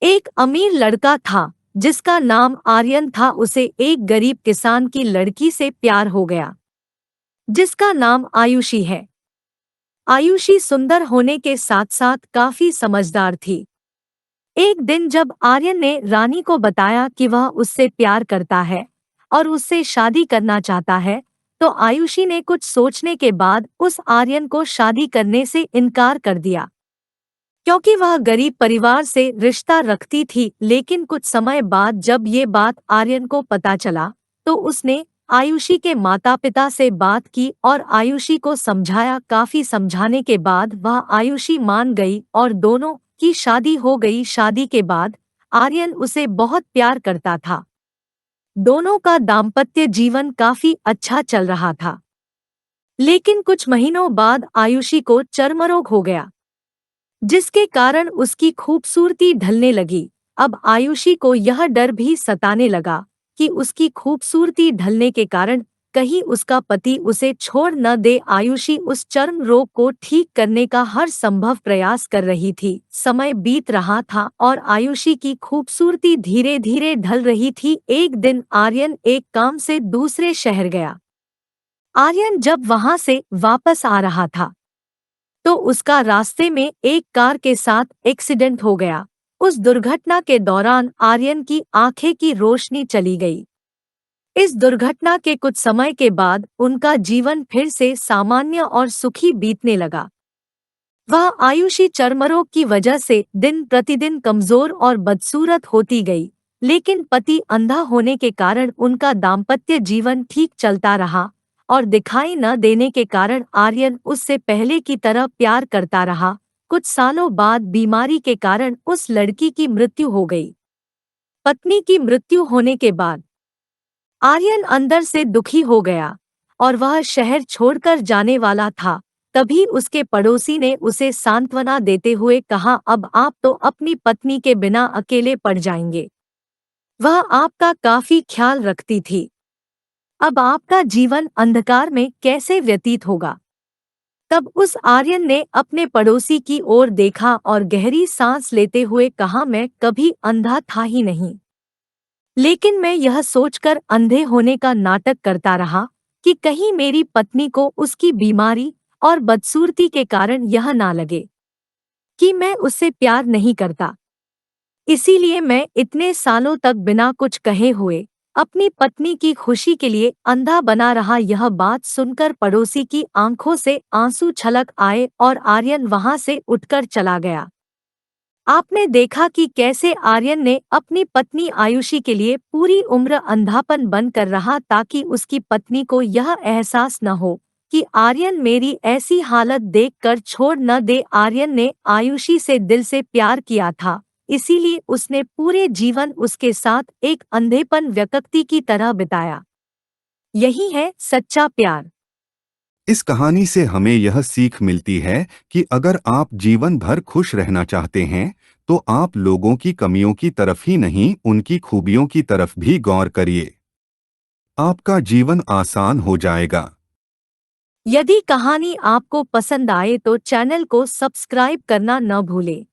एक अमीर लड़का था जिसका नाम आर्यन था। उसे एक गरीब किसान की लड़की से प्यार हो गया जिसका नाम आयुषी है। आयुषी सुंदर होने के साथ साथ काफी समझदार थी। एक दिन जब आर्यन ने रानी को बताया कि वह उससे प्यार करता है और उससे शादी करना चाहता है, तो आयुषी ने कुछ सोचने के बाद उस आर्यन को शादी करने से इनकार कर दिया क्योंकि वह गरीब परिवार से रिश्ता रखती थी। लेकिन कुछ समय बाद जब ये बात आर्यन को पता चला, तो उसने आयुषी के माता-पिता से बात की और आयुषी को समझाया। काफी समझाने के बाद वह आयुषी मान गई और दोनों की शादी हो गई। शादी के बाद आर्यन उसे बहुत प्यार करता था। दोनों का दाम्पत्य जीवन काफी अच्छा चल रहा था। लेकिन कुछ महीनों बाद आयुषी को चर्मरोग हो गया जिसके कारण उसकी खूबसूरती ढलने लगी। अब आयुषी को यह डर भी सताने लगा कि उसकी खूबसूरती ढलने के कारण कहीं उसका पति उसे छोड़ न दे। आयुषी उस चर्म रोग को ठीक करने का हर संभव प्रयास कर रही थी। समय बीत रहा था और आयुषी की खूबसूरती धीरे धीरे ढल रही थी। एक दिन आर्यन एक काम से दूसरे शहर गया। आर्यन जब वहां से वापस आ रहा था, तो उसका रास्ते में एक कार के साथ एक्सीडेंट हो गया। उस दुर्घटना के दौरान आर्यन की आंखें की रोशनी चली गई। इस दुर्घटना के कुछ समय के बाद उनका जीवन फिर से सामान्य और सुखी बीतने लगा। वह आयुषी चर्मरोग की वजह से दिन प्रतिदिन कमजोर और बदसूरत होती गई, लेकिन पति अंधा होने के कारण उनका दाम्पत्य जीवन ठीक चलता रहा और दिखाई न देने के कारण आर्यन उससे पहले की तरह प्यार करता रहा। कुछ सालों बाद बीमारी के कारण उस लड़की की मृत्यु हो गई। पत्नी की मृत्यु होने के बाद आर्यन अंदर से दुखी हो गया और वह शहर छोड़कर जाने वाला था। तभी उसके पड़ोसी ने उसे सांत्वना देते हुए कहा, अब आप तो अपनी पत्नी के बिना अकेले पड़ जाएंगे। वह आपका काफी ख्याल रखती थी। अब आपका जीवन अंधकार में कैसे व्यतीत होगा। तब उस आर्यन ने अपने पड़ोसी की ओर देखा और गहरी सांस लेते हुए कहा, मैं कभी अंधा था ही नहीं, लेकिन मैं यह सोचकर अंधे होने का नाटक करता रहा कि कहीं मेरी पत्नी को उसकी बीमारी और बदसूरती के कारण यह ना लगे कि मैं उससे प्यार नहीं करता। इसीलिए मैं इतने सालों तक बिना कुछ कहे हुए अपनी पत्नी की खुशी के लिए अंधा बना रहा। यह बात सुनकर पड़ोसी की आंखों से आंसू छलक आए और आर्यन वहां से उठकर चला गया। आपने देखा कि कैसे आर्यन ने अपनी पत्नी आयुषी के लिए पूरी उम्र अंधापन बनकर रहा ताकि उसकी पत्नी को यह एहसास न हो कि आर्यन मेरी ऐसी हालत देखकर छोड़ न दे। आर्यन ने आयुषी से दिल से प्यार किया था, इसीलिए उसने पूरे जीवन उसके साथ एक अंधेपन व्यक्ति की तरह बिताया। यही है सच्चा प्यार। इस कहानी से हमें यह सीख मिलती है कि अगर आप जीवन भर खुश रहना चाहते हैं, तो आप लोगों की कमियों की तरफ ही नहीं, उनकी खूबियों की तरफ भी गौर करिए। आपका जीवन आसान हो जाएगा। यदि कहानी आपको पसंद आए तो चैनल को सब्सक्राइब करना न भूलें।